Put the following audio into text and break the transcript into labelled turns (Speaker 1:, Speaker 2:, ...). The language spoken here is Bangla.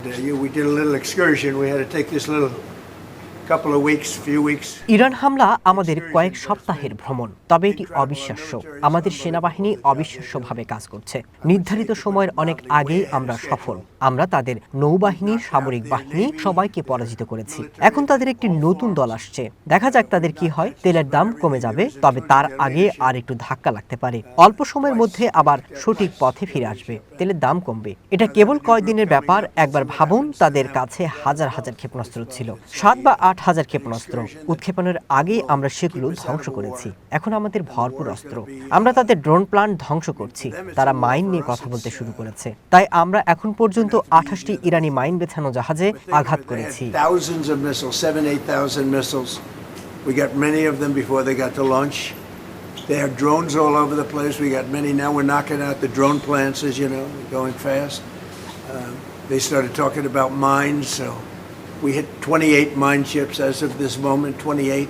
Speaker 1: We did a little excursion. We had to take this little few weeks.
Speaker 2: Iran হামলা আমাদের কয়েক সপ্তাহের ভ্রমণ, তবে এটি অবিশ্বাস্য। আমাদের সেনাবাহিনী অবিশ্বাস্যভাবে কাজ করছে। নির্ধারিত সময়ের অনেক আগেই আমরা সফল। আমরা তাদের নৌবাহিনী, সামরিক বাহিনী সবাইকে পরাজিত করেছি। এখন তাদের একটি নতুন দল আসছে। দেখা যাক তাদের কি হয়। তেলের দাম কমে যাবে, তবে তার আগে আর একটু ধাক্কা লাগতে পারে। অল্প সময়ের মধ্যে আবার সঠিক পথে ফিরে আসবে। তেলের দাম কমবে। এটা কেবল কয়েকদিনের ব্যাপার। একবার ভাবুন, তাদের কাছে হাজার হাজার ক্ষেপণাস্ত্র ছিল, 7 বা 8 হাজার ক্ষেপণাস্ত্র। উৎক্ষেপণের আগেই আমরা সেগুলো ধ্বংস করেছি। এখন আমাদের ভরপুর অস্ত্র। আমরা তাদের ড্রোন প্ল্যান্ট ধ্বংস করছি। তারা মাইন নিয়ে কথা বলতে শুরু করেছে। তাই আমরা এখন পর্যন্ত 28টি ইরানি মাইন বেছানো জাহাজে আঘাত করেছি।
Speaker 1: Thousands of missiles, 7,000-8,000 missiles. We got many of them before they got to launch. They have drones all over the place. We got many now. We're knocking out the drone plants, as you know, going fast. They started talking about mines, so we hit 28 mine ships as of this moment, 28.